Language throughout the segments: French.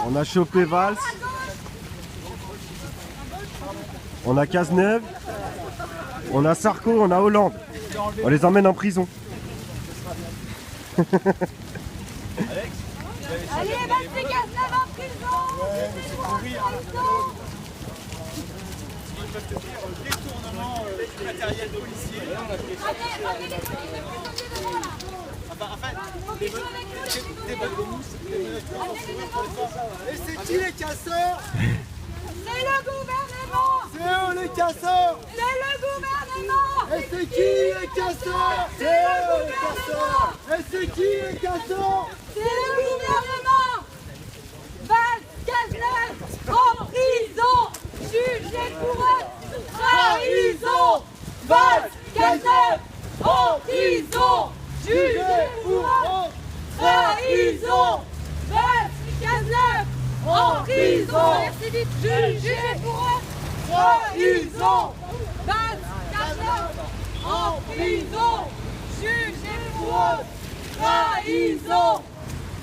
On a chopé Valls. On a Cazeneuve. On a Sarko, on a Hollande. On les emmène en prison. Allez, vas-y, Cazeneuve en prison. Détournement du matériel policier. Et c'est qui les casseurs? C'est le gouvernement. C'est eux les casseurs. C'est le gouvernement. Et c'est qui les casseurs? C'est eux les casseurs. Et c'est qui les casseurs? C'est le gouvernement. Valls, Cazeneuve, en prison. Jugé pour trahison. Valls, Cazeneuve, en prison. Jugé pour trahison. Valls, Cazeneuve, en prison. Jugé pour trahison. Valls, Cazeneuve, en prison. Jugé pour trahison.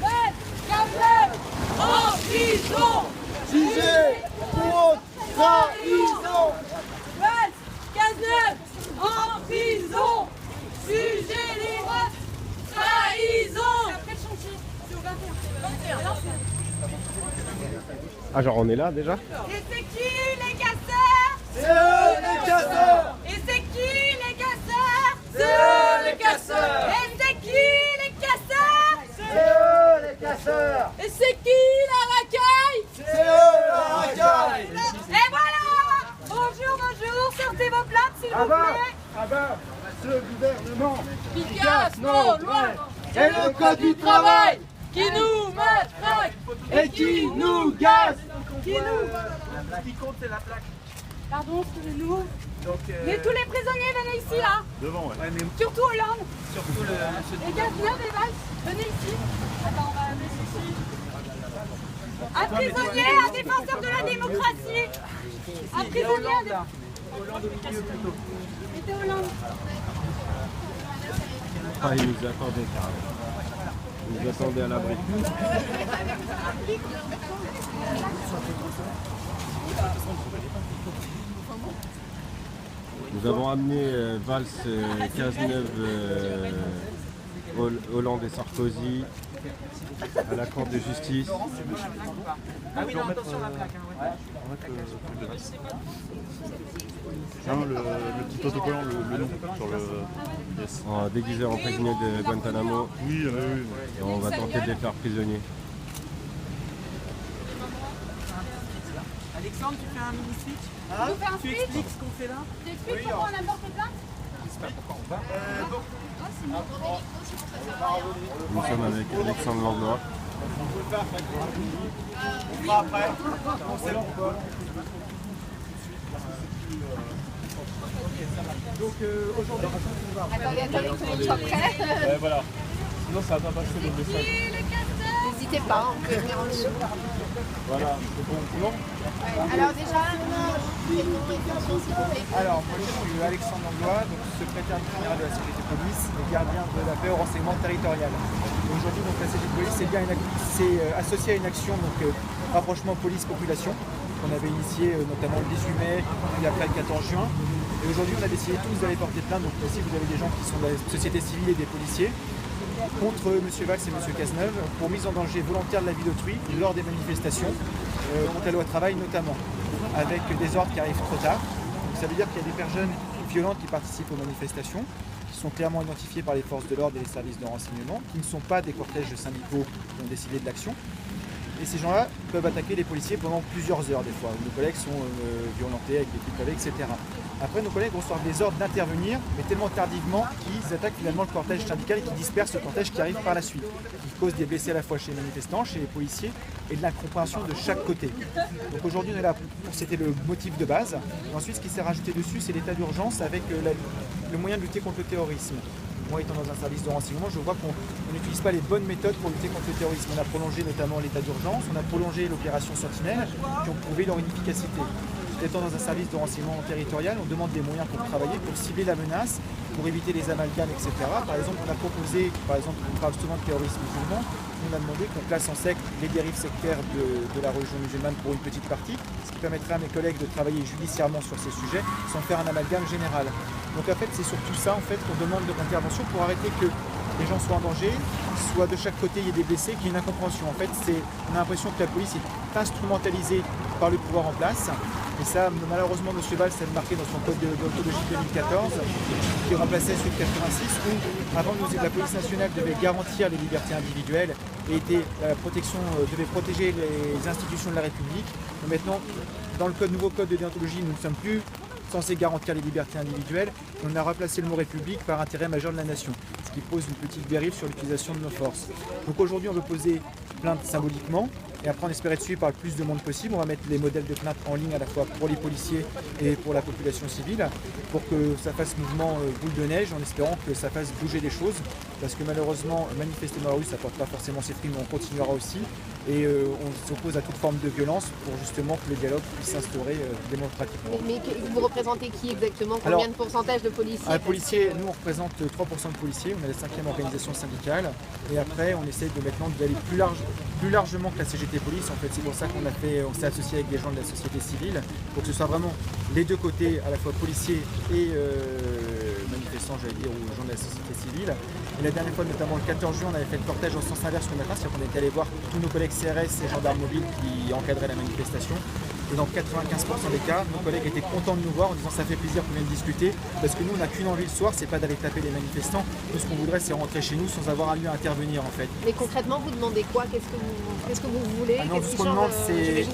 Valls, Cazeneuve, en prison. Jugé pour trahison. Valls, Cazeneuve, en prison. Jugez les votes. Trahison. C'est après le chantier. C'est au 21. Ah genre on est là déjà? Et c'est qui les casseurs? C'est eux les casseurs. Et c'est qui les casseurs? C'est eux les casseurs. Et c'est qui les casseurs? C'est eux les casseurs. Et c'est qui la racaille? C'est eux la racaille. Et voilà. Bonjour, bonjour. Sortez vos plates s'il vous plaît. Ah ben, ce gouvernement Qui casse nos lois. et le code du travail Qui nous matraque. et qui nous gaze. Qui nous... Ce qui compte, c'est la plaque. Pardon, excusez-nous. Donc, Mais tous les prisonniers, venez ici là. devant, ouais. Mais Surtout Hollande. surtout le monsieur. Et Cazeneuve et Valls, venez ici. Attends, on va venir ici. Un prisonnier, un défenseur de la démocratie. Un prisonnier, un défenseur. Hollande au milieu plutôt. Mettez Hollande. Ah ils nous attendaient carrément. Ils nous attendaient à l'abri. Nous avons amené Valls, Cazeneuve, Hollande et Sarkozy à la Cour de justice. Ah oui, non, attention à la plaque. Non, le petit autocollant, le nom sur le... Yes. En déguisé en prisonnier de Guantanamo. Oui, oui. Et on va tenter de les faire prisonniers. Alexandre, tu fais un mini switch. Tu fais un Tu speech. expliques ce qu'on fait là. Tu expliques pourquoi on a porté plainte. Nous sommes avec Alexandre Langlois. On fera après. On sait pourquoi. Donc aujourd'hui, Attendez, que tout le monde soit prêt. Ouais, voilà. Sinon, ça va pas passer le message. Qui les casseurs? N'hésitez pas, on peut venir en dessous. Voilà, c'est bon. Non. Alors déjà, prénom et fonction, s'il vous plaît. alors moi je suis Alexandre Langlois, donc secrétaire général de la sécurité de police et gardien de la paix au renseignement territorial. Aujourd'hui donc la sécurité de police c'est associé à une action donc rapprochement police-population qu'on avait initié notamment le 18 mai puis après le 14 juin. Et aujourd'hui on a décidé tous d'aller porter plainte, donc ici vous avez des gens qui sont de la société civile et des policiers contre M. Valls et M. Cazeneuve pour mise en danger volontaire de la vie d'autrui lors des manifestations, contre la loi travail notamment, avec des ordres qui arrivent trop tard. Donc ça veut dire qu'il y a des personnes violentes qui participent aux manifestations, qui sont clairement identifiées par les forces de l'ordre et les services de renseignement, qui ne sont pas des cortèges syndicaux qui ont décidé de l'action. Et ces gens-là peuvent attaquer les policiers pendant plusieurs heures des fois. Nos collègues sont violentés avec des coups de pavé, etc. Après, nos collègues reçoivent des ordres d'intervenir, mais tellement tardivement qu'ils attaquent finalement le cortège syndical et qui dispersent le cortège qui arrive par la suite. Qui cause des blessés à la fois chez les manifestants, chez les policiers et de l'incompréhension de chaque côté. Donc aujourd'hui, on est là c'était le motif de base. Et ensuite, ce qui s'est rajouté dessus, c'est l'état d'urgence avec le moyen de lutter contre le terrorisme. Moi, étant dans un service de renseignement, je vois qu'on n'utilise pas les bonnes méthodes pour lutter contre le terrorisme. On a prolongé notamment l'état d'urgence, on a prolongé l'opération Sentinelle, qui ont prouvé leur inefficacité. Étant dans un service de renseignement territorial, on demande des moyens pour travailler, pour cibler la menace pour éviter les amalgames, etc. Par exemple, on a proposé, on parle souvent de terrorisme musulman, on a demandé qu'on classe en secte les dérives sectaires de la religion musulmane pour une petite partie, ce qui permettrait à mes collègues de travailler judiciairement sur ces sujets sans faire un amalgame général. Donc en fait, c'est surtout ça en fait, qu'on demande de l'intervention pour arrêter que les gens soient en danger, soit de chaque côté il y ait des blessés, qu'il y ait une incompréhension. En fait, on a l'impression que la police est instrumentalisée par le pouvoir en place. Et ça, malheureusement, M. Valls s'est marqué dans son code de déontologie 2014, qui remplaçait celui de 86, où avant la police nationale devait garantir les libertés individuelles et devait protéger les institutions de la République. Mais maintenant, dans le nouveau code de déontologie, nous ne sommes plus censés garantir les libertés individuelles. On a remplacé le mot République par intérêt majeur de la nation, ce qui pose une petite dérive sur l'utilisation de nos forces. Donc aujourd'hui, on veut poser plainte symboliquement, et après on espérait être suivi par le plus de monde possible. On va mettre les modèles de plainte en ligne à la fois pour les policiers et pour la population civile, pour que ça fasse mouvement boule de neige, en espérant que ça fasse bouger les choses, parce que malheureusement, manifester dans la rue, ça ne porte pas forcément ses fruits, mais on continuera aussi. Et on s'oppose à toute forme de violence pour justement que le dialogue puisse s'instaurer démocratiquement. Mais vous représentez qui exactement? Combien de pourcentage de policiers? Nous on représente 3% de policiers, on est la 5e organisation syndicale. Et après on essaie de maintenant d'aller plus largement que la CGT Police. En fait, c'est pour ça on s'est associé avec des gens de la société civile, pour que ce soit vraiment les deux côtés, à la fois policiers et manifestants, j'allais dire, ou gens de la société civile. Et la dernière fois, notamment le 14 juin, on avait fait le cortège en sens inverse le matin, c'est-à-dire qu'on était allé voir tous nos collègues CRS et gendarmes mobiles qui encadraient la manifestation. Et dans 95% des cas, nos collègues étaient contents de nous voir en disant ça fait plaisir qu'on vienne discuter, parce que nous on n'a qu'une envie le soir, c'est pas d'aller taper les manifestants. Nous ce qu'on voudrait c'est rentrer chez nous sans avoir eu à intervenir en fait. Mais concrètement vous demandez quoi? Qu'est-ce que vous voulez? Ce qu'on demande c'est...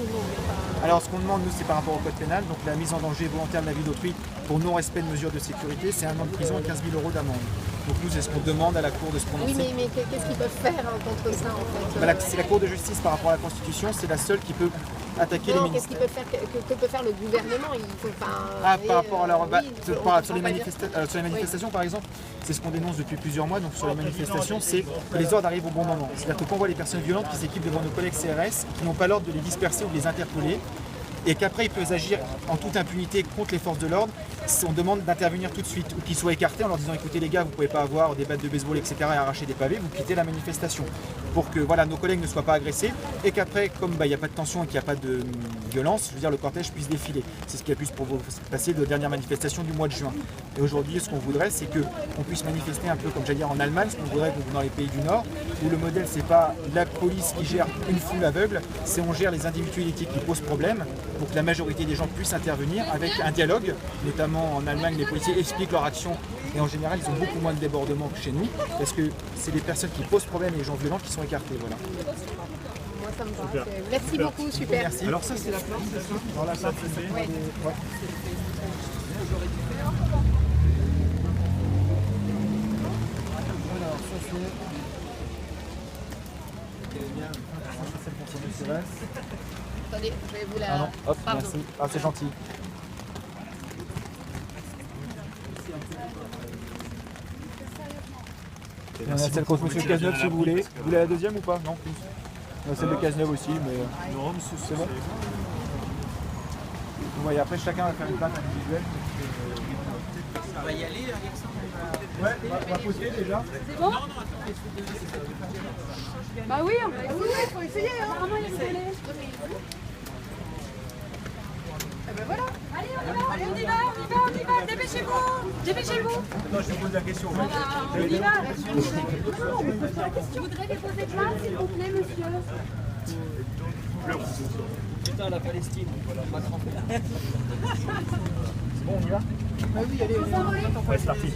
Alors ce qu'on demande nous c'est par rapport au code pénal, donc la mise en danger volontaire de la vie d'autrui pour non-respect de mesures de sécurité, c'est 1 an de prison et 15 000 € d'amende. Donc nous c'est ce qu'on demande à la Cour de se prononcer. Oui mais qu'est-ce qu'ils peuvent faire contre ça en fait? C'est la Cour de justice par rapport à la Constitution, c'est la seule qui peut attaquer les ministères. Que peut faire le gouvernement? Par rapport à leur... sur les manifestations par exemple, c'est ce qu'on dénonce depuis plusieurs mois, donc sur les manifestations, c'est que les ordres arrivent au bon moment. C'est-à-dire que quand on voit les personnes violentes qui s'équipent devant nos collègues CRS, qui n'ont pas l'ordre de les disperser ou de les interpeller, et qu'après ils peuvent agir en toute impunité contre les forces de l'ordre, on demande d'intervenir tout de suite, ou qu'ils soient écartés en leur disant écoutez les gars, vous ne pouvez pas avoir des battes de baseball etc. et arracher des pavés, vous quittez la manifestation, pour que nos collègues ne soient pas agressés, et qu'après, comme il n'y a pas de tension et qu'il n'y a pas de violence, je veux dire le cortège puisse défiler. C'est ce qui a pu se passer de la dernière manifestation du mois de juin. Et aujourd'hui, ce qu'on voudrait, c'est qu'on puisse manifester un peu comme j'allais dire en Allemagne, ce qu'on voudrait dans les pays du Nord, où le modèle c'est pas la police qui gère une foule aveugle, c'est on gère les individualités qui posent problème, pour que la majorité des gens puissent intervenir avec un dialogue. Notamment en Allemagne, les policiers expliquent leur action et en général ils ont beaucoup moins de débordements que chez nous, parce que c'est les personnes qui posent problème et les gens violents qui sont écartés. Voilà. Moi ça me va. Merci beaucoup, super. Merci. Alors ça c'est la plainte, c'est ça? Dans la plainte, c'est Ouais. Alors ça c'est pour son CRS. Attendez, je vais vous la... Ah non, hop, Pardon. merci. Ah c'est gentil. Il y en a celle contre M. Cazeneuve si vous voulez. Vous voulez la deuxième ou pas? Non, plus. Il y en a celle de Cazeneuve aussi, mais... Non, c'est bon. Vous voyez, après chacun va faire une plainte individuelle. On va y aller, Alexandre. Ouais, on va poser déjà. C'est bon? Bah oui, il faut essayer, hein. Vraiment, il faut aller. Eh ben voilà. Allez, on y va, dépêchez-vous. Non, je te pose la question. On y va. Je voudrais déposer plainte, s'il vous plaît, monsieur. Putain, la Palestine, voilà, Macron. C'est bon, on y va? Ah oui, allez, Ouais, c'est parti.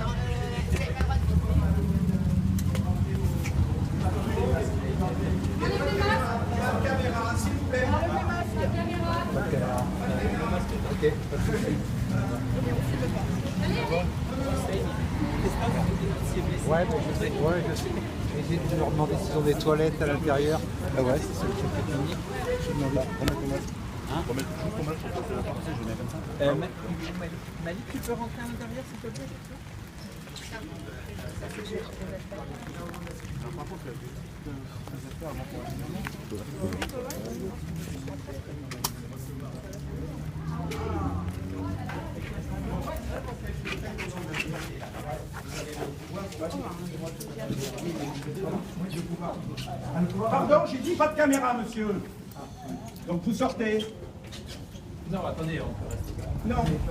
Ok, pas de soucis. Ouais, je sais. Essayez de leur demander s'ils ont des toilettes à l'intérieur. Ah ouais, c'est ça le truc technique. Je vais demander. Remettre ton masque. Remettre juste ton masque sur la partie, je vais mettre comme ça. Malik, tu peux rentrer à l'intérieur, s'il te plaît? Par contre, les affaires avant qu'on reste. j'ai dit pas de caméra, monsieur. Donc vous sortez. Non, attendez, on peut rester.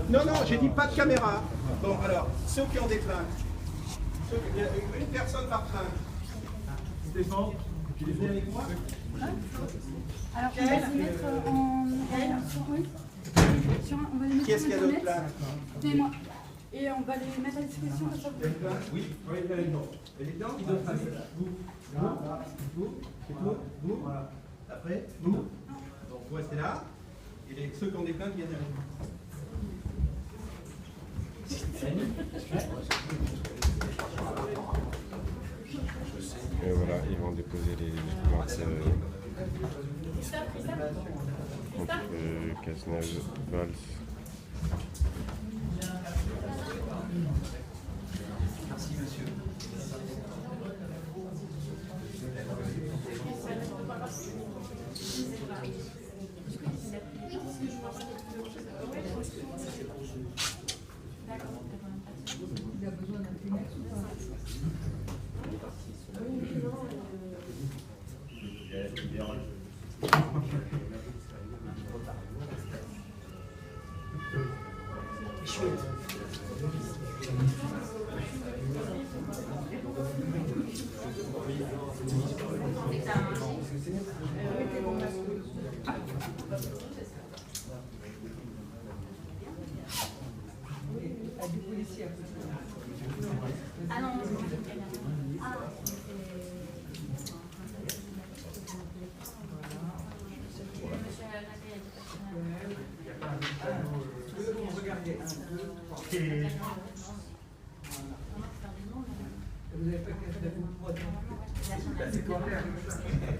Non, j'ai dit pas de caméra. Bon, alors, ceux qui ont des plaintes. Une personne par plainte. Stéphane, tu les fais avec moi? Alors, on va les mettre on va les mettre Qui est-ce qui a d'autres plaintes? C'est moi. Et on va les mettre à disposition de chaque Oui, elle est dedans. Elle est dedans, qui donne vous, voilà. Après, vous. Donc vous restez là. Et ceux qui ont des plaintes viennent avec vous. Et voilà, ils vont déposer les plaintes contre Cazeneuve, Valls. Merci, monsieur. Il a besoin d'un Kleenex ou pas? Ah non,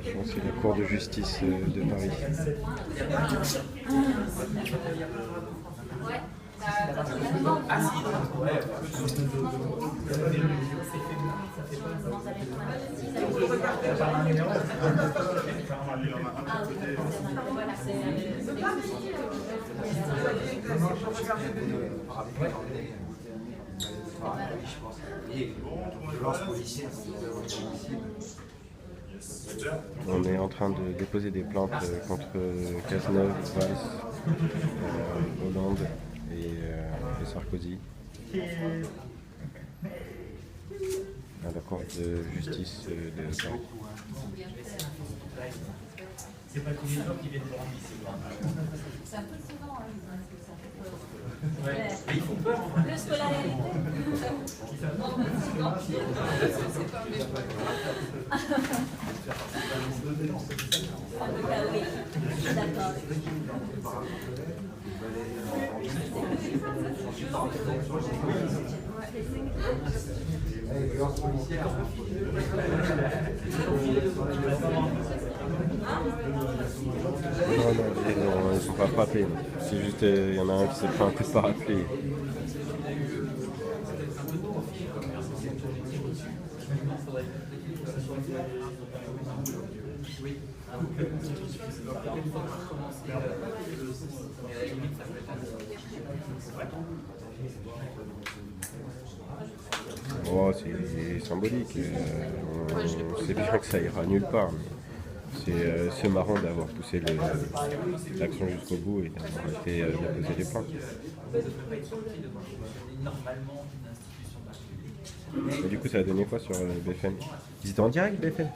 Je pense que c'est la Cour de justice de Paris. On est en train de déposer des plaintes contre Cazeneuve, Valls, Hollande et Sarkozy à la Cour de justice de Paris. C'est pas tous les jours qu'ils viennent nous rendre ici. c'est un peu souvent, hein, ça fait Ouais. Mais ils font peur. plus que la réalité. C'est pas mes oui, je suis d'accord. Non, ils sont pas frappés. C'est juste, il y en a un qui s'est fait un coup de parapluie. Oh, c'est symbolique. On sait bien que ça ira nulle part. C'est marrant d'avoir poussé l'action jusqu'au bout et d'avoir été déposer des plaintes. Et du coup, ça a donné quoi sur BFM? Ils étaient en direct, BFM?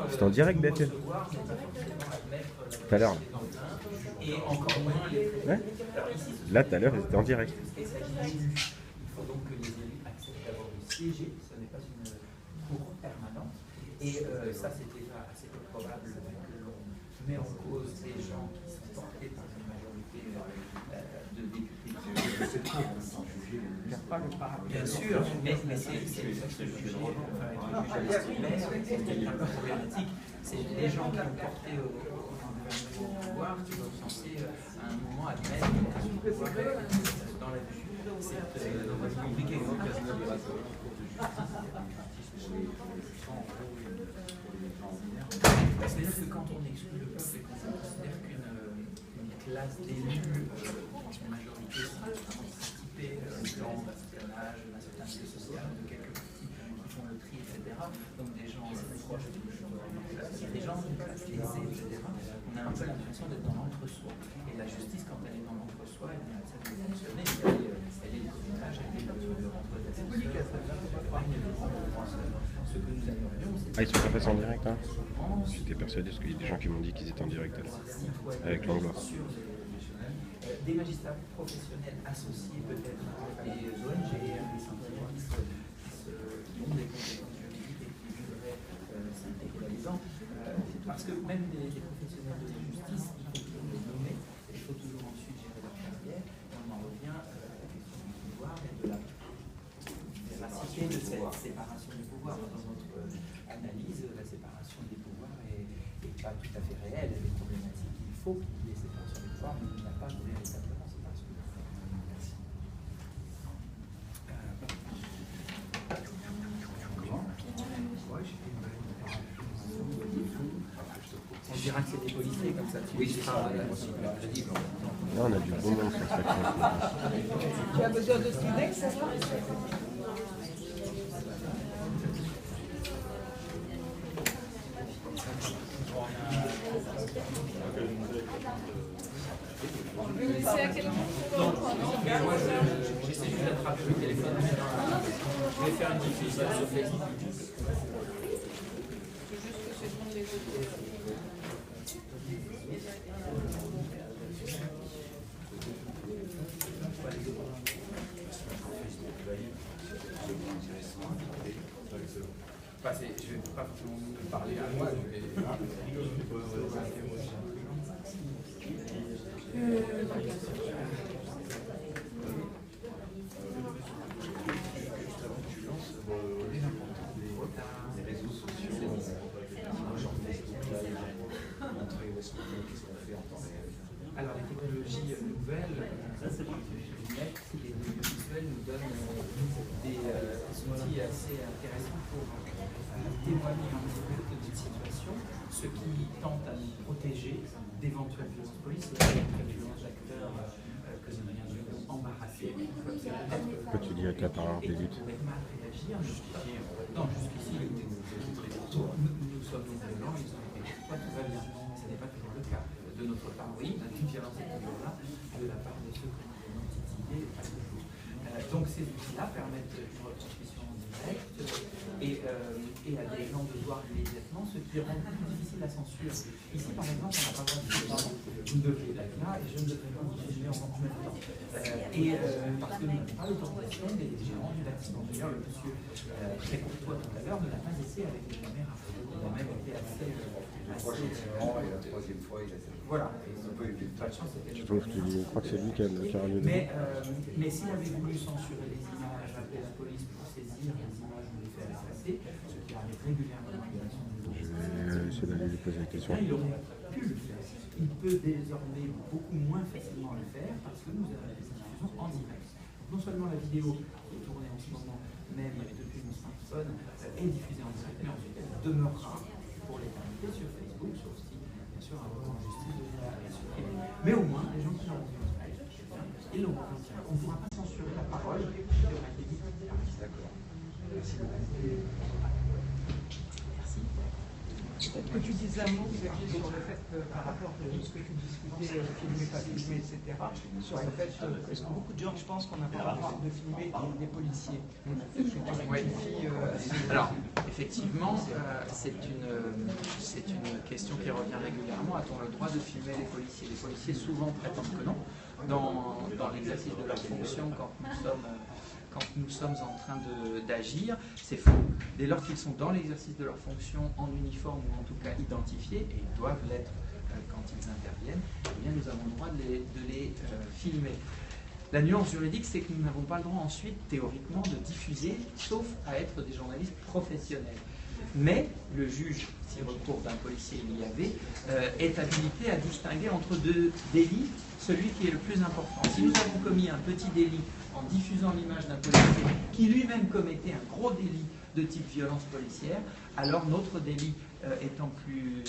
C'était en direct, BFM? Tout à l'heure. Ouais. Là, tout à l'heure, ils étaient en direct. Il faut donc que les élus acceptent d'avoir siégé, ce n'est pas une cour permanente. Et ça, c'est déjà assez peu probable que l'on met en cause des gens qui sont portés par une majorité de députés de cette cour. Bien sûr, mais c'est le seul sujet c'est un peu problématique. C'est les gens qui ont porté au pouvoir qui sont censés à un moment admettre dans la vue. C'est compliqué. C'est-à-dire que quand on exclut le peuple et qu'on considère qu'une classe d'élus en majorité sont typés dans un certain âge, d'un certain milieu social, de quelques petits qui font le tri, etc. Donc des gens assez proches du des gens qui classent lésés, etc., on a un peu l'impression d'être dans l'entre-soi. Et la justice, quand elle est dans l'entre-soi, elle a ça de fonctionner, elle est le codinage, elle est le rentre d'ascenseur. Ce que nous aimerions, c'est... Ah, ils sont pas passés en direct, hein? J'étais persuadé, parce qu'il y a des gens qui m'ont dit qu'ils étaient en direct alors, avec l'Anglois. Des magistrats professionnels associés peut-être à des ONG, à des syndicalistes qui ont des compétences juridiques et qui voudraient s'intégrer là-dedans. Parce que même des professionnels de la justice, il faut toujours les nommer, et il faut toujours ensuite gérer leur carrière, et on en revient à la question du pouvoir et de la véracité de cette séparation du pouvoir. Dans notre analyse, la séparation des pouvoirs n'est pas tout à fait réelle, elle est problématique. Il faut qu'il y ait séparation des pouvoirs, mais il n'y a pas véritablement séparation des pouvoirs. Merci. On dira que c'est des policiers comme ça. Oui, c'est ça. Là, on a du bon monde sur cette action. Tu as besoin de Sinex, ça va? C'est à quel moment? J'essaie juste d'attraper le téléphone. Je vais faire une diffusion sur Facebook. C'est juste que c'est bon les autres. Je ne vais pas forcément parler à moi. Les réseaux sociaux, montrer où est-ce qu'on fait en temps réel. Alors les technologies nouvelles, ça c'est les visuels nous donnent des outils assez intéressants pour témoigner en direct d'une situation, ce qui tente à nous protéger d'éventuelles violences policières, d'éventuelles violences d'acteurs que nous aurions embarrassés. Pourquoi tu dis avec la parole d'élite? Mal réagir, non, jusqu'ici, nous sommes des violents, ils ont été pas tout va bien. Ce n'est pas toujours le cas. De notre part, oui, une violence est toujours là, de la part de ceux qui nous ont titillés, pas toujours. Donc ces outils-là permettent une retransmission en direct et à des gens de voir immédiatement, ce qui rend plus difficile la censure. Ici, par exemple, on n'a pas le droit de dire vous ne devez être là et je ne devrais pas vous filmer en même temps. Parce que nous n'avons pas l'autorisation des gérants du bâtiment. D'ailleurs, le monsieur très courtois tout à l'heure ne l'a pas laissé avec les caméras. Il a même été assez et la troisième fois, il a fait. voilà, pas de chance. Je crois que c'est lui qui a ramené. Mais s'il avait voulu censurer les images, appeler la police pour saisir les images ou les faire effacer, ce qui arrive régulièrement dans les actions de Je vais essayer d'aller lui poser la question. il aurait pu le faire. Il peut désormais beaucoup moins facilement le faire parce que nous avons des diffusions en direct. Non seulement la vidéo qui est tournée en ce moment, même depuis mon smartphone, est diffusée en direct, mais ensuite elle demeurera pour l'éternité sur Facebook, sur aussi, bien sûr, un recours en justice de la supprimer. Mais au moins, les gens qui l'ont vu, ils l'ont vu. On ne pourra pas censurer la parole qui aura été dite. D'accord. Merci beaucoup. Merci. Peut-être que tu dises un mot, Xavier, sur le fait que par rapport à ce que tu discutais, filmer, pas filmer, etc., sur le fait parce que beaucoup de gens, je pense qu'on n'a pas le droit de filmer des policiers. Oui. Alors, effectivement, c'est une question qui revient régulièrement. A-t-on le droit de filmer les policiers? Les policiers souvent prétendent que non. Dans l'exercice de leur fonction, quand nous sommes en train d'agir, c'est faux. Dès lors qu'ils sont dans l'exercice de leur fonction en uniforme ou en tout cas identifiés, et ils doivent l'être quand ils interviennent, eh bien nous avons le droit de les filmer. La nuance juridique, c'est que nous n'avons pas le droit ensuite, théoriquement, de diffuser, sauf à être des journalistes professionnels. Mais le juge, si recours d'un policier il y avait, est habilité à distinguer entre deux délits, celui qui est le plus important. Si nous avons commis un petit délit en diffusant l'image d'un policier qui lui-même commettait un gros délit de type violence policière, alors notre délit étant plus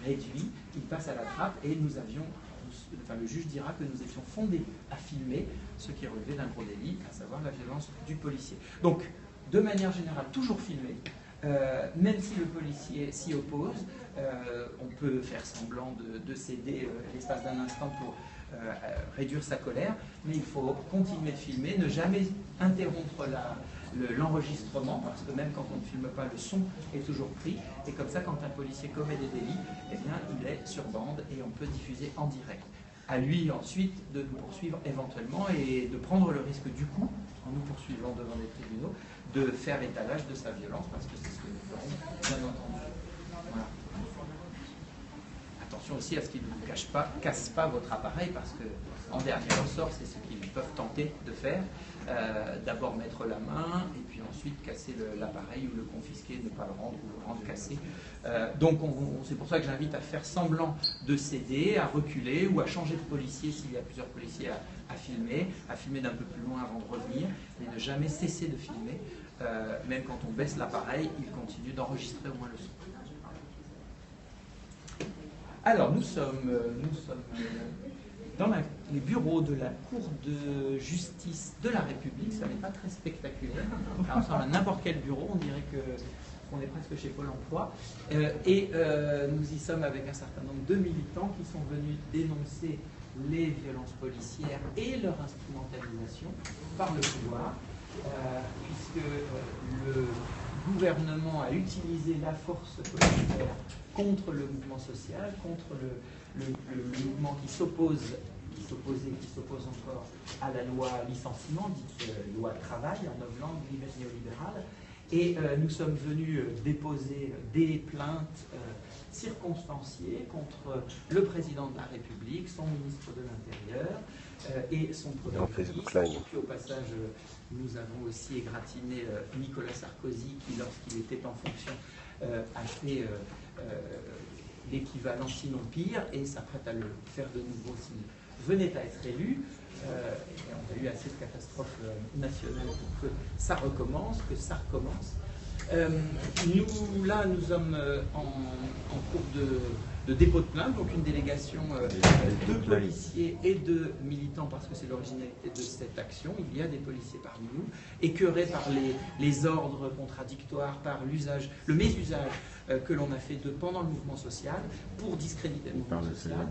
réduit, il passe à la trappe et le juge dira que nous étions fondés à filmer ce qui relevait d'un gros délit, à savoir la violence du policier. Donc, de manière générale, toujours filmer. même si le policier s'y oppose, on peut faire semblant de céder l'espace d'un instant pour réduire sa colère, mais il faut continuer de filmer, ne jamais interrompre l'enregistrement, parce que même quand on ne filme pas, le son est toujours pris, et comme ça, quand un policier commet des délits, eh bien, il est sur bande et on peut diffuser en direct. À lui ensuite de nous poursuivre éventuellement et de prendre le risque du coup, en nous poursuivant devant des tribunaux, de faire étalage de sa violence, parce que c'est ce que nous ferons, bien entendu. Voilà. Attention aussi à ce qu'ils ne vous cassent pas votre appareil, parce que en dernier ressort, c'est ce qu'ils peuvent tenter de faire. D'abord mettre la main, et puis ensuite casser l'appareil ou le confisquer, ne pas le rendre ou le rendre cassé. Donc c'est pour ça que j'invite à faire semblant de céder, à reculer ou à changer de policier s'il y a plusieurs policiers à filmer d'un peu plus loin avant de revenir, mais ne jamais cesser de filmer. Même quand on baisse l'appareil, il continue d'enregistrer au moins le son. Alors, nous sommes dans les bureaux de la Cour de justice de la République. Ça n'est pas très spectaculaire. Ça ressemble à n'importe quel bureau. On dirait qu'on est presque chez Pôle emploi. Nous y sommes avec un certain nombre de militants qui sont venus dénoncer les violences policières et leur instrumentalisation par le pouvoir, puisque le gouvernement a utilisé la force policière contre le mouvement social, contre le mouvement qui s'oppose encore à la loi licenciement, dite loi travail en novlangue néolibérale. Et nous sommes venus déposer des plaintes circonstanciées contre le président de la République, son ministre de l'Intérieur et son Premier ministre. Et puis au passage, nous avons aussi égratigné Nicolas Sarkozy, qui lorsqu'il était en fonction a fait l'équivalent sinon pire, et s'apprête à le faire de nouveau s'il venait à être élu. Et on a eu assez de catastrophes nationales pour que ça recommence, Nous sommes en cours de dépôt de plainte, donc une délégation de policiers et de militants, parce que c'est l'originalité de cette action. Il y a des policiers parmi nous, écœurés par les ordres contradictoires, par le mésusage que l'on a fait pendant le mouvement social pour discréditer le mouvement social,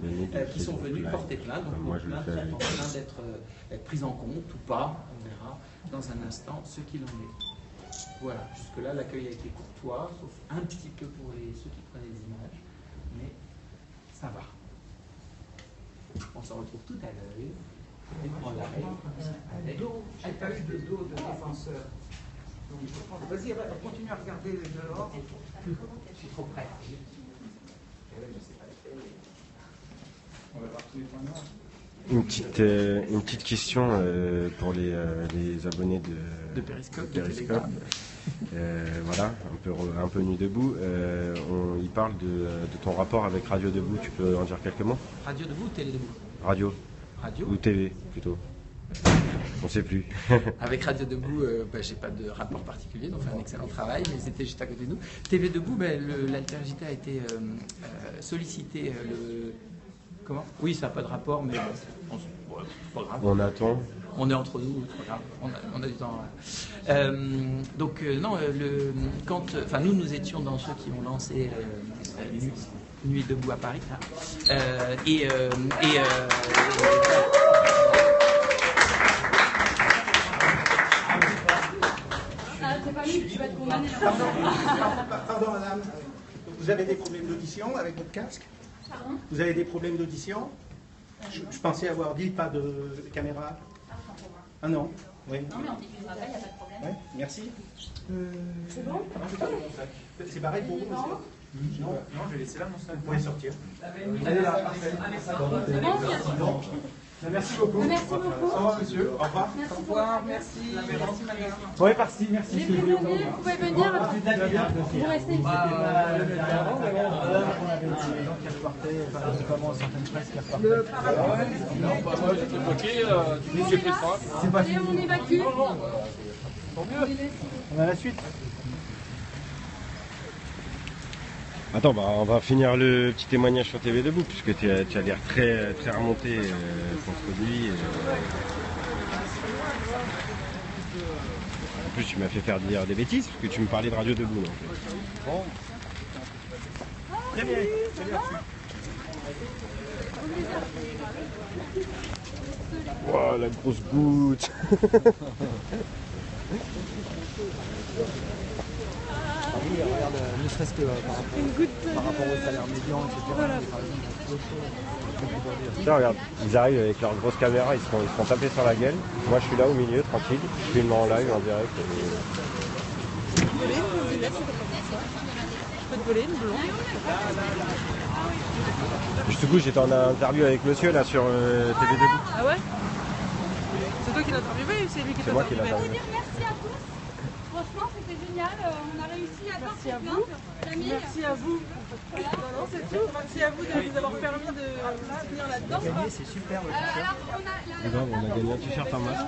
qui sont venus porter plainte. Donc les plaintes sont en train d'être prises en compte ou pas, on verra dans un instant ce qu'il en est. Voilà, jusque-là l'accueil a été courtois, sauf un petit peu pour ceux qui prenaient des images, mais ça va. On se retrouve tout à l'heure. J'ai pas eu de dos de défenseur. Vas-y, continue à regarder dehors. Je suis trop près. On va voir tous les points noirs. Une petite question pour les abonnés de Periscope. Voilà, un peu nu debout. Il parle de ton rapport avec Radio Debout. Tu peux en dire quelques mots? Radio Debout ou Télé Debout? Radio. Ou TV plutôt. On ne sait plus. Avec Radio Debout, j'ai pas de rapport particulier, donc un excellent travail, mais c'était juste à côté de nous. TV Debout, l'Altergité a été sollicité. Comment? Oui, ça n'a pas de rapport, mais c'est pas grave. On attend. On est entre nous, c'est pas grave. On a du temps. Nous étions dans ceux qui ont lancé Nuit debout à Paris. Pardon, madame. Vous avez des problèmes d'audition avec votre casque? Pardon? Vous avez des problèmes d'audition? Je pensais avoir dit pas de caméra. Ah non? Oui. Non, mais on diffusera pas, il n'y a pas de problème. Ouais, merci. C'est bon? C'est pareil pour vous, monsieur? Non, je vais laisser là mon sac. Vous pouvez sortir. Allez là, parfait. C'est bon, Merci beaucoup. Merci beaucoup. Au revoir, monsieur. Au revoir. Au revoir, merci. Merci, madame. Oui, parti, merci. Les plus venus, vous pouvez venir. Vous restez ici. Donc qui repartaient, notamment certaines presses qui repartaient. Le parapluie. Non, moi j'étais bloqué, du coup j'ai pris ça. C'est pas Allez, on évacue. Tant mieux. On a la suite. Attends, on va finir le petit témoignage sur TV Debout, puisque tu as l'air très remonté contre lui. En plus, tu m'as fait faire dire des bêtises parce que tu me parlais de Radio Debout. En fait. Bon. Très bien. Très bien. Wow, la grosse goutte. Oui, regarde, ne serait-ce que par rapport au salaire médian, etc. Voilà. Tiens, regarde, ils arrivent avec leur grosse caméra, ils se font taper sur la gueule. Moi, je suis là au milieu, tranquille. Je filme en live, en direct. Je peux te voler une blonde. Du coup, j'étais en interview avec monsieur là sur TV Debout. Ah ouais? C'est toi qui l'as interviewé ou c'est lui qui t'a interviewé? C'est moi qui l'ai Je interviewé. veux dire merci à tous. Franchement, c'était génial. On a réussi à faire ces plaintes. Camille. Merci à vous. Voilà. Non, c'est tout. Merci à vous de nous avoir permis de venir là-dedans. C'est super. Alors, on a On a gagné un t-shirt en masque.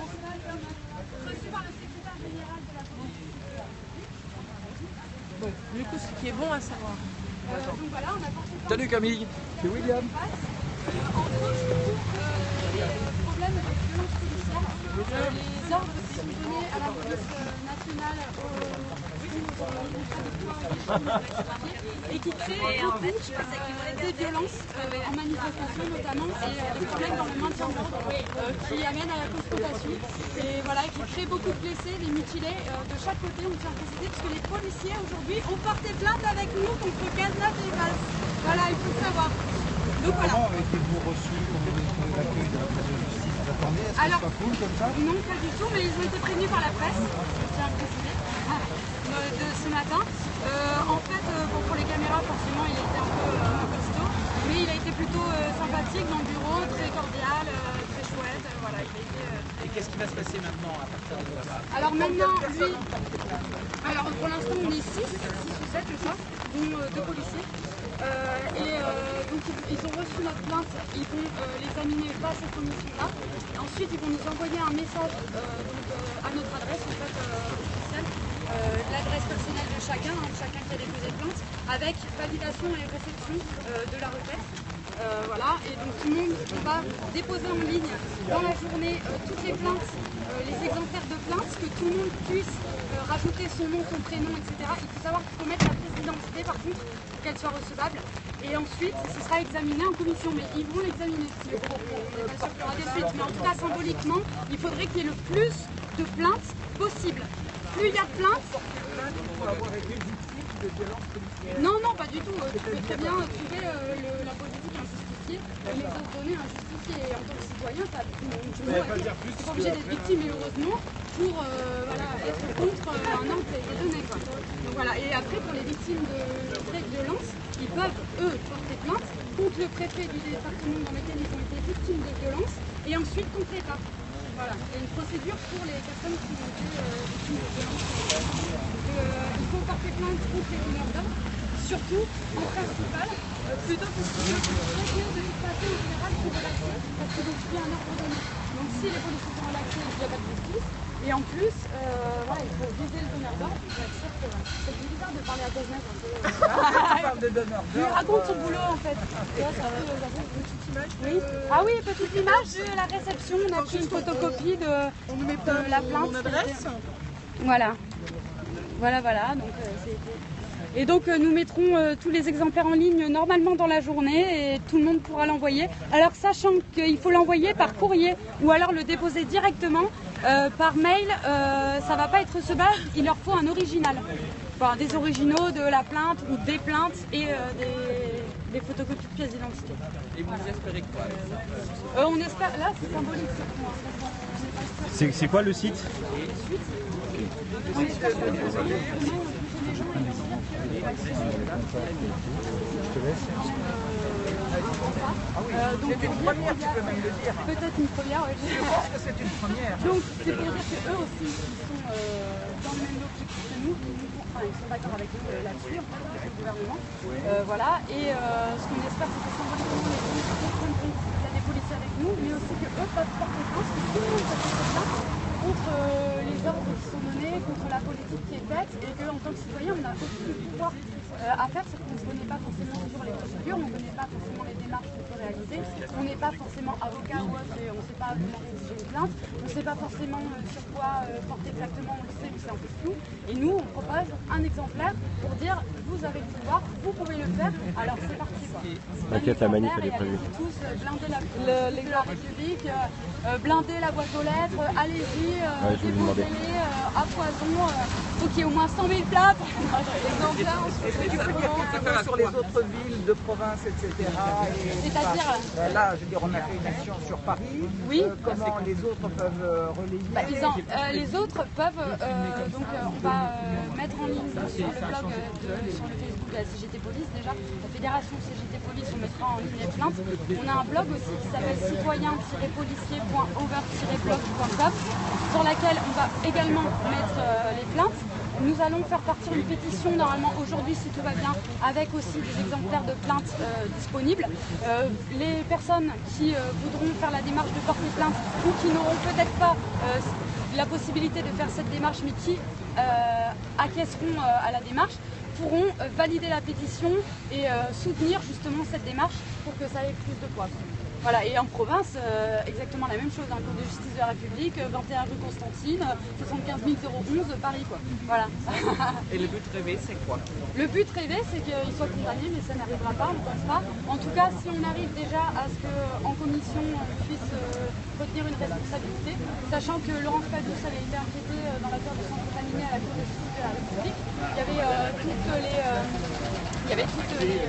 reçu par le secrétaire général de la police. Bon, du coup, ce qui est bon à savoir. Donc voilà, on a porté plainte. Salut Camille, c'est William. Entre autres, les problèmes de violence policière, les ordres qui sont donnés à la police nationale et qui créent des violences en manifestation notamment et des problèmes dans le maintien de l'ordre qui amènent à la confrontation et voilà, qui créent beaucoup de blessés, des mutilés de chaque côté, on tient à préciser, parce que les policiers aujourd'hui ont porté plainte avec nous contre Cazeneuve et Valls. Voilà, il faut savoir. Donc voilà. Comment avez-vous reçu l'accueil de la presse de justice? Vous attendez? Est-ce que c'est pas cool comme ça? Non, pas du tout, mais ils ont été prévenus par la presse, je tiens à préciser, de ce matin. En fait, bon, pour les caméras, forcément, il était un peu costaud, mais il a été plutôt sympathique dans le bureau, très cordial, très chouette. Voilà, il a été, Et qu'est-ce qui va se passer maintenant à partir de là-bas? Alors maintenant, lui, alors pour l'instant, on est 6 ou 7, je crois, dont 2 policiers. Donc ils ont reçu notre plainte, ils vont l'examiner par cette commission-là. Ensuite, ils vont nous envoyer un message à notre adresse en fait, officielle, l'adresse personnelle de chacun, chacun qui a déposé plainte, avec validation et réception de la requête. Voilà, et donc tout le monde va déposer en ligne dans la journée toutes les plaintes, les exemplaires de plaintes, que tout le monde puisse rajouter son nom, son prénom, etc. Il faut savoir qu'il faut mettre la pièce d'identité par contre pour qu'elle soit recevable. Et ensuite, ce sera examiné en commission, mais ils vont l'examiner. Je ne suis pas sûre qu'il y aura des suites, mais en tout cas symboliquement, il faudrait qu'il y ait le plus de plaintes possible. Plus il y a de plaintes, non, non, pas du tout. Tu peux très bien trouver la politique injustifiée et les autres données injustifiées. Et en tant que citoyen, tu n'es pas obligé d'être victime, et heureusement, pour voilà, être contre un ordre qui a été donné. Donc voilà. Et après, pour les victimes de violences, ils peuvent, eux, porter plainte contre le préfet du département dans lequel ils ont été victimes de violences et ensuite contre l'État. Voilà, il y a une procédure pour les personnes qui ont été victimes de violences. Il faut porter plainte contre les donneurs d'ordre, surtout en principal, plutôt que de toute façon en général pour relaxer, parce que donc il y a un ordre donné. Donc si les policiers sont relaxés, il n'y a pas de justice. Et en plus, voilà, il faut viser le donneur d'ordre. C'est bizarre de parler à Cazeneuve un peu. Tu parles de donneur Il raconte son boulot en fait. Oui. Ah oui, petite image de la réception. On a pris une photocopie de la plainte. Mon adresse. Voilà. Voilà. Donc, et donc nous mettrons tous les exemplaires en ligne normalement dans la journée et tout le monde pourra l'envoyer. Alors sachant qu'il faut l'envoyer par courrier ou alors le déposer directement par mail, ça va pas être recevable, il leur faut un original. Enfin, des originaux de la plainte ou des plaintes et des photocopies de pièces d'identité. Et vous espérez quoi? On espère, là c'est symbolique surtout. C'est quoi le site? Donc c'est une première, tu peux même le dire. Peut-être une première, oui. Je pense que c'est une première. Donc c'est pour dire qu'eux aussi, ils sont dans le même objectif que nous. Ils sont d'accord avec nous là-dessus, en fait, avec le gouvernement. Voilà. Et ce qu'on espère, c'est que symboliquement, les policiers comprendront qu'il y a des policiers avec nous, mais aussi qu'eux peuvent porter plainte, parce que tout le monde peut porter plainte contre les ordres qui sont donnés, contre la politique qui est faite, et qu'en tant que citoyen, on a aussi le pouvoir à faire, c'est qu'on ne connaît pas forcément toujours les procédures, on ne connaît pas forcément les démarches qu'il faut réaliser. réalité. On n'est pas forcément avocat ou autre et on ne sait pas comment rédiger une plainte. On ne sait pas forcément sur quoi porter exactement, on le sait, mais c'est un peu flou. Et nous, on propose un exemplaire pour dire vous avez le pouvoir, vous pouvez le faire, alors c'est parti quoi. T'inquiète, la manif elle est prévue. Tous blinder la République, blinder la boîte aux lettres, allez-y, déposez-les à foison, faut qu'il y ait au moins 100 000 plaques. Est-ce que tu peux dire quelque chose sur les autres villes de province, etc. C'est-à-dire là, je veux dire, on a fait une action sur Paris. Oui. Comment les autres peuvent relayer les autres peuvent, donc on va mettre en ligne sur le blog, sur le Facebook de la CGT Police déjà, la fédération CGT Police, on mettra en ligne les plaintes. On a un blog aussi qui s'appelle citoyen-policier.over-blog.com sur laquelle on va également mettre les plaintes. Nous allons faire partir une pétition normalement aujourd'hui si tout va bien, avec aussi des exemplaires de plaintes disponibles. Les personnes qui voudront faire la démarche de porter plainte ou qui n'auront peut-être pas la possibilité de faire cette démarche mais qui acquiesceront à la démarche pourront valider la pétition et soutenir justement cette démarche pour que ça ait plus de poids. Voilà, et en province, exactement la même chose, un cours de justice de la République, 21 rue Constantine, 75 011 Paris, quoi. Voilà. Et le but rêvé, c'est quoi? Le but rêvé, c'est qu'il soit condamné, mais ça n'arrivera pas, on ne pense pas. En tout cas, si on arrive déjà à ce qu'en commission, on puisse retenir une responsabilité, sachant que Laurence Fabius avait été inquiétée dans l'affaire de sang contaminé à la cour de justice de la République. Il y avait toutes les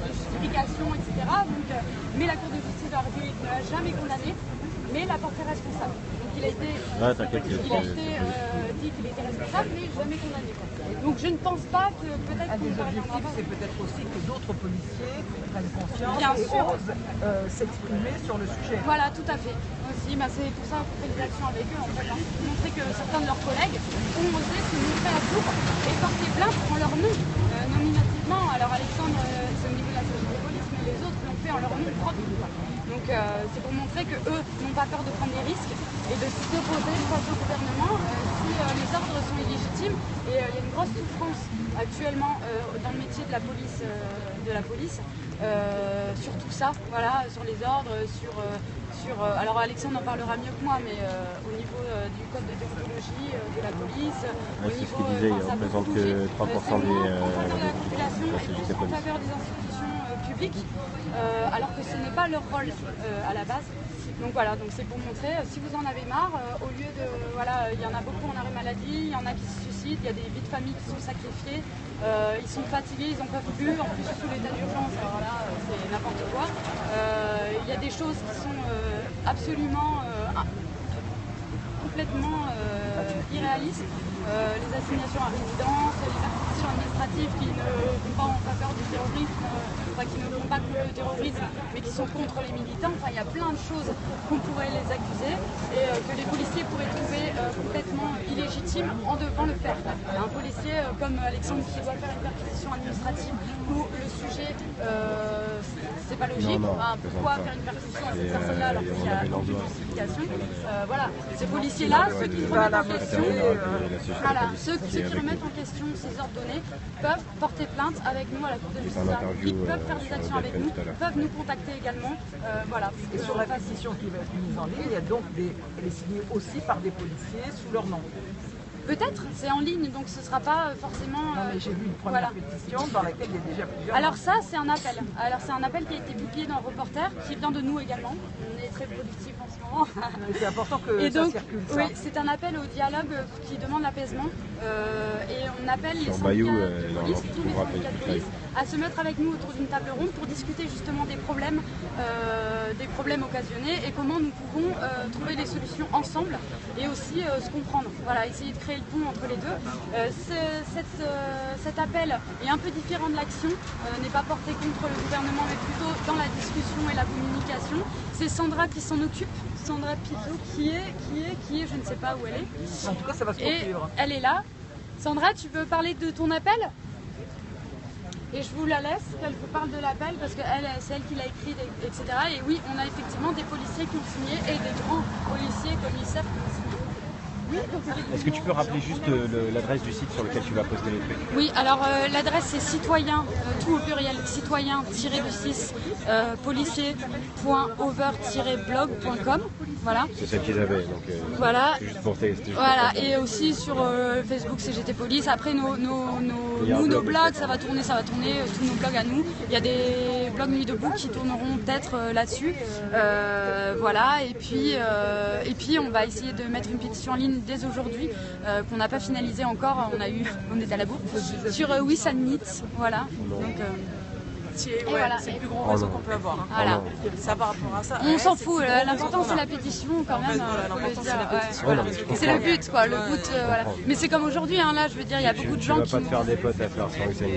justifications, etc. Donc, mais la Cour de justice de la République ne l'a jamais condamné, mais l'a porté responsable. Donc il a été, dit qu'il était responsable, mais jamais condamné. Donc je ne pense pas que peut-être qu'on parviendra pas. C'est peut-être aussi que d'autres policiers prennent conscience et osent s'exprimer sur le sujet. Voilà, tout à fait. Aussi, c'est pour ça qu'on fait des actions avec eux, en fait, pour montrer que certains de leurs collègues ont osé se montrer à bout et porter plainte en leur nom, nominativement. Alors Alexandre, c'est au niveau de la CGT Police, mais les autres l'ont fait en leur nom propre. Donc c'est pour montrer qu'eux n'ont pas peur de prendre des risques et de s'opposer face au gouvernement si les ordres sont illégitimes. Et il y a une grosse souffrance actuellement dans le métier de la police, sur tout ça, voilà, sur les ordres, alors Alexandre en parlera mieux que moi, mais au niveau du code de déontologie de la police, au c'est niveau, ce qu'il disait, il ne représente que 3% de la population et en faveur des institutions publiques, alors que ce n'est pas leur rôle à la base. Donc voilà, donc c'est pour montrer, si vous en avez marre, au lieu de, voilà, il y en a beaucoup en arrêt maladie, il y en a qui se suicident, il y a des vies de famille qui sont sacrifiées, ils sont fatigués, ils n'en peuvent plus, en plus sous l'état d'urgence, alors là, c'est n'importe quoi. Il y a des choses qui sont absolument complètement irréalistes. Les assignations à résidence, les perquisitions administratives qui ne vont pas en faveur du terrorisme, qui ne vont pas contre le terrorisme, mais qui sont contre les militants. Enfin, il y a plein de choses qu'on pourrait les accuser et que les policiers pourraient trouver complètement illégitimes en devant le faire. Un policier comme Alexandre qui doit faire une perquisition administrative où le sujet, c'est pas logique. Pourquoi faire une perquisition à cette personne-là alors qu'il y a aucune justification? Voilà, ces policiers-là, ceux qui se remettent en question, ceux qui remettent en question ces ordres donnés peuvent porter plainte avec nous à la Cour de justice. Ils peuvent faire des actions avec nous, peuvent nous contacter également. Voilà. Et sur la pétition qui va être mise en ligne, il y a donc elle est signée aussi par des policiers sous leur nom. Peut-être, c'est en ligne, donc ce ne sera pas forcément... Non, mais j'ai vu une première pétition dans laquelle il y a déjà plusieurs... Alors ça, c'est un appel. Alors c'est un appel qui a été publié dans Reporter, qui vient de nous également. On est très productifs en ce moment. C'est important que ça circule, ça. Oui, c'est un appel au dialogue qui demande l'apaisement. Et on appelle les syndicats de police, tous les syndicats de police, à se mettre avec nous autour d'une table ronde pour discuter justement des problèmes occasionnés et comment nous pouvons trouver des solutions ensemble et aussi se comprendre. Voilà, essayer de créer le pont entre les deux. Cet appel est un peu différent de l'action, n'est pas porté contre le gouvernement mais plutôt dans la discussion et la communication. C'est Sandra qui s'en occupe, Sandra Pizzo, qui est, je ne sais pas où elle est. En tout cas, ça va se poursuivre. Et elle est là. Sandra, tu veux parler de ton appel ? Et je vous la laisse, qu'elle vous parle de l'appel, parce que c'est elle qui l'a écrit, etc. Et oui, on a effectivement des policiers qui ont signé et des grands policiers commissaires qui ont signé. Est-ce que tu peux rappeler juste l'adresse du site sur lequel tu vas poster les trucs? Oui, alors l'adresse c'est citoyen, tout au pluriel, citoyen-6 policier.over-blog.com. Voilà. C'est celle qu'ils avaient, donc voilà. juste pour tester. Voilà, et aussi sur Facebook CGT Police. Après nos blogs, ça va tourner, tous nos blogs à nous. Il y a des blogs Nuit debout qui tourneront peut-être là-dessus. Voilà, et puis on va essayer de mettre une pétition en ligne dès aujourd'hui qu'on n'a pas finalisée encore. On est à la bourre sur We Submit, voilà. Donc, c'est voilà. le plus gros réseau qu'on peut avoir. Hein. Voilà. Ça par rapport à ça. On s'en fout, l'important c'est la pétition quand même. C'est le but quoi, le but. Voilà. Mais c'est comme aujourd'hui, hein, là je veux dire, il y a beaucoup de gens qui. Tu vas pas te faire des potes à faire sans Usain.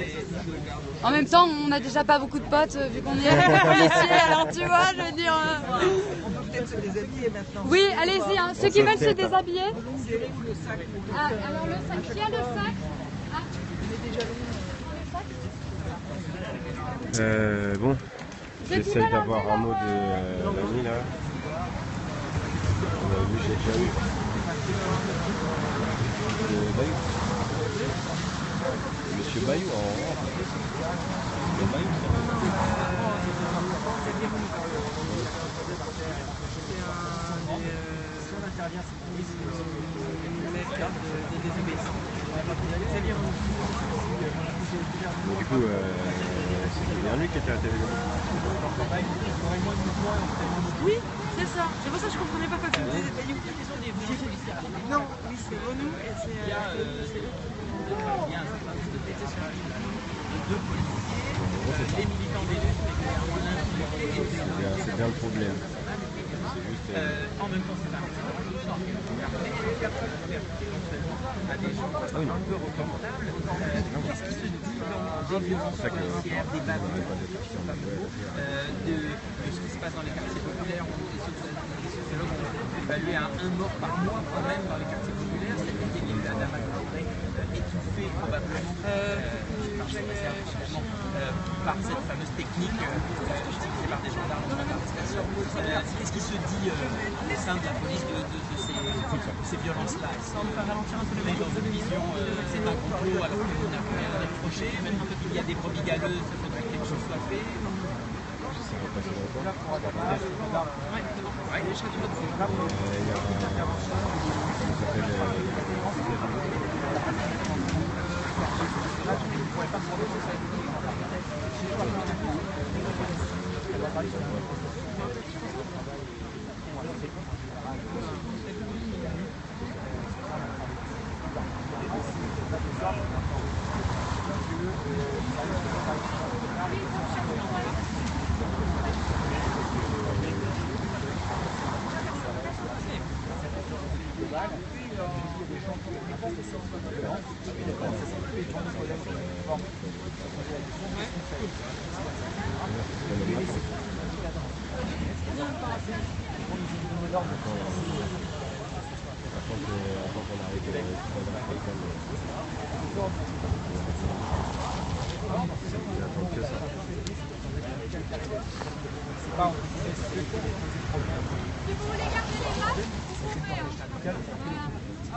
En même temps, on n'a déjà pas beaucoup de potes vu qu'on est policiers, alors tu vois, je veux dire. On peut peut-être se déshabiller maintenant. Oui, allez-y, hein. Ceux qui veulent se déshabiller. Ah, alors le sac, qui a le sac? Ah. Bon, j'essaye d'avoir un mot de l'ami là. On a vu, j'ai déjà eu. Bayou. Monsieur Bayou en le Bayou, mais du coup, c'est bien lui qui était à la télé. Oui, c'est ça. C'est pour ça que je comprenais pas quand tu me disais Bayou. Non, oui, c'est Renou et c'est eux qui deux policiers, les militants des luttes, c'est bien le problème. En même temps, c'est un à des gens un peu recommandables. Qu'est-ce qui se dit dans des violences policières, des bavures, de ce qui se passe dans les quartiers populaires, où les sociologues ont évalué à 1 mort par mois quand même dans les quartiers populaires, cette idée de la dame étouffée probablement par cette fameuse technique utilisée par des gendarmes dans l'arrestation. Qu'est-ce qui se dit au sein de la police de ces violences-là? On va ralentir un peu le mec dans une vision, c'est un complot alors qu'on n'a rien à reprocher. Maintenant qu'il y a des brebis galeuses, il faudrait que quelque chose soit fait. Ça va passer longtemps. Ouais, les chefs de l'autre. Il y a une intervention qui s'appelle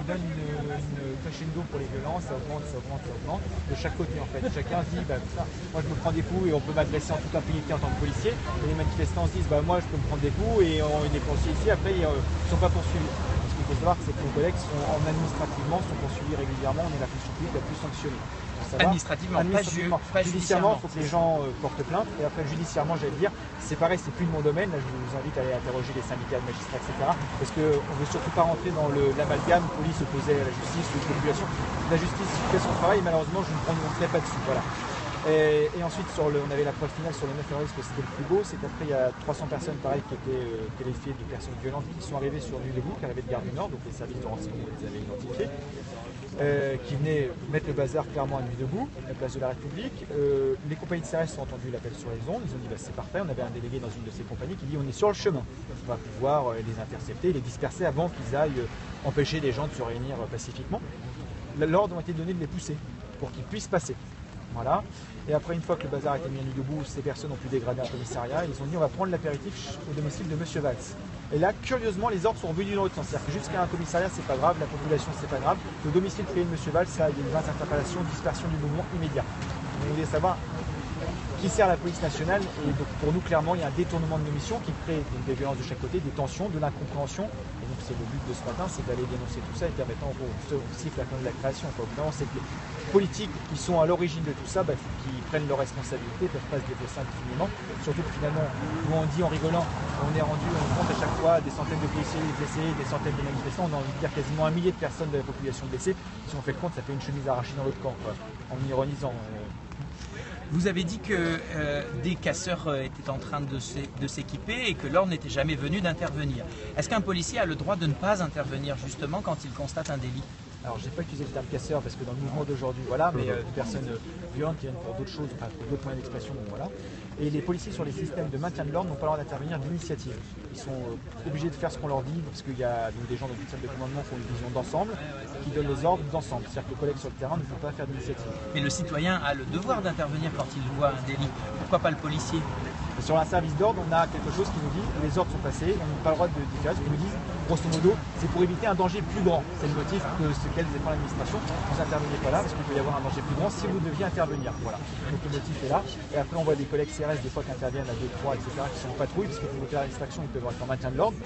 donne une crescendo pour les violences, ça augmente de chaque côté en fait. Chacun se dit moi je me prends des coups et on peut m'agresser en toute impunité en tant que policier. Et les manifestants se disent moi je peux me prendre des coups et les policiers ici après ils ne sont pas poursuivis. Ce qu'il faut savoir c'est que nos collègues administrativement sont poursuivis régulièrement, on est la fonction publique la plus sanctionnée. Administrativement, pas judiciairement, il faut que les gens portent plainte. Et après, judiciairement, j'allais dire, c'est pareil, c'est plus de mon domaine. Là, je vous invite à aller interroger les syndicats de magistrats, etc. Parce qu'on ne veut surtout pas rentrer dans l'amalgame police opposée à la justice ou population. La justice fait son travail, malheureusement, je ne prononcerai pas dessus. Voilà. Et ensuite, on avait la preuve finale sur le 9 avril, parce que c'était le plus beau, c'est qu'après, il y a 300 personnes, pareil, qui étaient qualifiées de personnes violentes, qui sont arrivées sur Nuit debout, qui arrivaient de Gare du Nord, donc les services de renseignement les avaient identifiés. Qui venaient mettre le bazar clairement à Nuit debout, à la place de la République. Les compagnies de CRS ont entendu l'appel sur les ondes, ils ont dit c'est parfait, on avait un délégué dans une de ces compagnies qui dit on est sur le chemin, on va pouvoir les intercepter, les disperser avant qu'ils aillent empêcher les gens de se réunir pacifiquement. L'ordre a été donné de les pousser pour qu'ils puissent passer. Voilà. Et après, une fois que le bazar a été mis debout, ces personnes ont pu dégrader un commissariat. Ils ont dit on va prendre l'apéritif au domicile de M. Valls. Et là, curieusement, les ordres sont revenus dans l'autre sens. C'est-à-dire que jusqu'à un commissariat, c'est pas grave, la population, c'est pas grave. Le domicile privé de M. Valls, ça, il y a une interpellation, dispersion du mouvement immédiat. On voulait savoir qui sert la police nationale. Et donc, pour nous, clairement, il y a un détournement de nos missions qui crée des violences de chaque côté, des tensions, de l'incompréhension. Et donc, c'est le but de ce matin, c'est d'aller dénoncer tout ça et permettant au siffle la fin de la création. Évidemment, c'est que les politiques qui sont à l'origine de tout ça, il faut qu'ils prennent leurs responsabilités, ne peuvent pas se défausser indéfiniment. Surtout que finalement, nous on dit en rigolant, on compte à chaque fois des centaines de policiers blessés, des centaines de manifestants, on a envie de dire quasiment 1 millier de personnes de la population blessée. Si on fait le compte, ça fait une chemise arrachée dans l'autre camp, quoi, en ironisant. Vous avez dit que des casseurs étaient en train de s'équiper et que l'ordre n'était jamais venu d'intervenir. Est-ce qu'un policier a le droit de ne pas intervenir justement quand il constate un délit ? Alors, je n'ai pas utilisé le terme casseur parce que dans le mouvement d'aujourd'hui, voilà, mais des personnes violentes qui viennent pour d'autres choses, enfin pour d'autres moyens d'expression, donc voilà. Et les policiers sur les systèmes de maintien de l'ordre n'ont pas le droit d'intervenir d'initiative. Ils sont obligés de faire ce qu'on leur dit parce qu'il y a des gens dans le système de commandement qui ont une vision d'ensemble, qui donnent les ordres d'ensemble. C'est-à-dire que les collègues sur le terrain ne peuvent pas faire d'initiative. Mais le citoyen a le devoir d'intervenir quand il voit un délit. Pourquoi pas le policier ? Sur un service d'ordre, on a quelque chose qui nous dit les ordres sont passés, on n'a pas le droit de différer. Ce qu'ils nous disent, grosso modo, c'est pour éviter un danger plus grand. C'est le motif que ce qu'elle défend l'administration. Vous n'intervenez pas là parce qu'il peut y avoir un danger plus grand si vous deviez intervenir. Voilà. Donc le motif est là. Et après, on voit des collègues CRS des fois qui interviennent à 2, 3, etc., qui sont en patrouille, parce que pour faire l'extraction, ils peuvent être en maintien de l'ordre,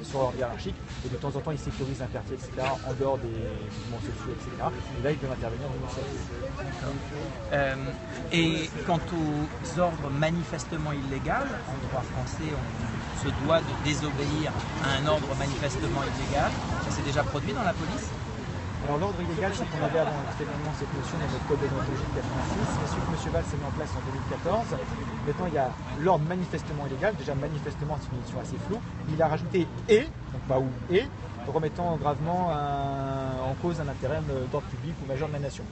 sur l'ordre hiérarchique. Et de temps en temps, ils sécurisent un quartier, etc., en dehors des mouvements sociaux, etc. Et là, ils peuvent intervenir d'initiative. Et quant aux ordres manifestement illégaux, en droit français, on se doit de désobéir à un ordre manifestement illégal. Ça s'est déjà produit dans la police ? Alors l'ordre illégal, c'est qu'on avait avant extrêmement cette notion dans notre code de déontologie de 86. Ensuite, M. Valls s'est mis en place en 2014. Maintenant, il y a l'ordre manifestement illégal. Déjà, manifestement, c'est une définition assez floue. Il a rajouté « et », donc pas « ou » « et », remettant gravement en cause un intérêt d'ordre public ou majeur de la nation.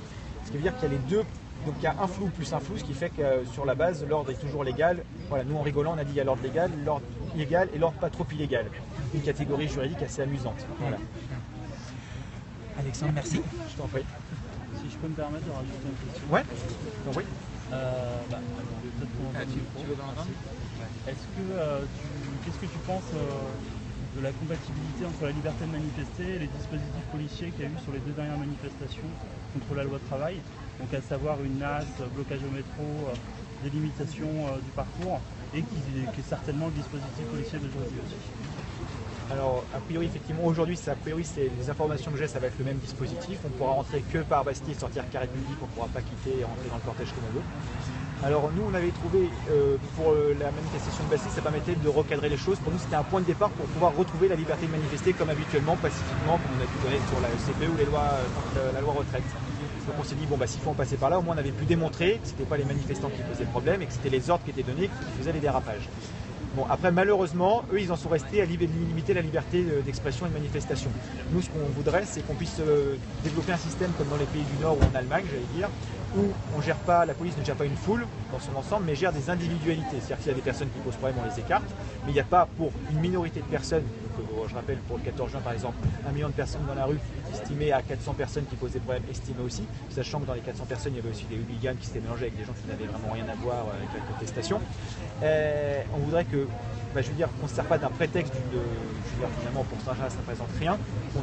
Ce qui veut dire qu'il y a les deux. Donc il y a un flou plus un flou, ce qui fait que sur la base, l'ordre est toujours légal. Voilà, nous en rigolant, on a dit il y a l'ordre légal, l'ordre illégal et l'ordre pas trop illégal. Une catégorie juridique assez amusante. Voilà. Alexandre, merci. Je t'en prie. Si je peux me permettre de rajouter une question. Ouais, oui. Tu veux dans Est-ce que qu'est-ce que tu penses de la compatibilité entre la liberté de manifester et les dispositifs policiers qu'il y a eu sur les 2 dernières manifestations contre la loi travail, donc à savoir une NAS, blocage au métro, délimitation du parcours, et qui est certainement le dispositif policier d'aujourd'hui aussi. Alors, a priori, effectivement, aujourd'hui, c'est les informations que j'ai, ça va être le même dispositif. On pourra rentrer que par Bastille, sortir carré public, on ne pourra pas quitter et rentrer dans le cortège comme on veut. Alors, nous, on avait trouvé, pour la manifestation de Bastille, ça permettait de recadrer les choses. Pour nous, c'était un point de départ pour pouvoir retrouver la liberté de manifester comme habituellement, pacifiquement, comme on a pu connaître sur la CPE ou la loi retraite. Donc on s'est dit, bon, s'il faut en passer par là, au moins on avait pu démontrer que ce n'était pas les manifestants qui posaient le problème et que c'était les ordres qui étaient donnés qui faisaient les dérapages. Bon, après, malheureusement, eux, ils en sont restés à limiter la liberté d'expression et de manifestation. Nous, ce qu'on voudrait, c'est qu'on puisse développer un système comme dans les pays du Nord ou en Allemagne, j'allais dire, où on gère pas, la police ne gère pas une foule dans son ensemble, mais gère des individualités. C'est-à-dire qu'il y a des personnes qui posent problème, on les écarte, mais il n'y a pas pour une minorité de personnes, donc, je rappelle pour le 14 juin par exemple, 1 million de personnes dans la rue, estimé à 400 personnes qui posaient problème, estimé aussi, sachant que dans les 400 personnes, il y avait aussi des hooligans qui s'étaient mélangés avec des gens qui n'avaient vraiment rien à voir avec la contestation. On voudrait que, qu'on ne se sert pas d'un prétexte finalement pour Saint-Jean, ça ne représente rien, qu'on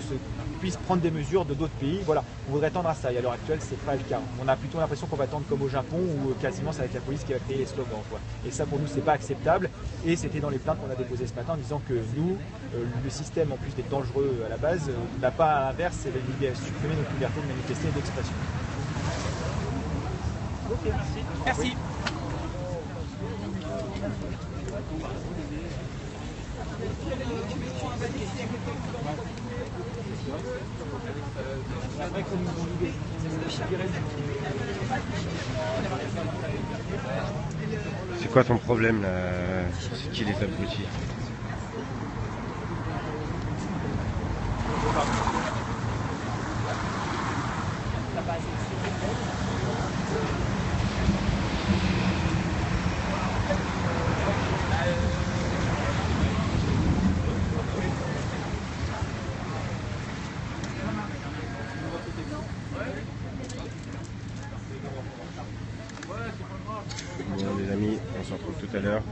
puisse prendre des mesures de d'autres pays. Voilà, on voudrait tendre à ça et à l'heure actuelle, c'est pas le cas. On a plutôt l'impression qu'on va tendre comme au Japon où quasiment ça va être la police qui va créer les slogans, quoi. Et ça pour nous, c'est pas acceptable. Et c'était dans les plaintes qu'on a déposées ce matin en disant que nous, le système, en plus d'être dangereux à la base, n'a pas à l'inverse, c'est supprimer notre liberté de manifester et d'expression. Ok, merci. Merci. C'est quoi ton problème là? C'est qui les abrutis? l'heure.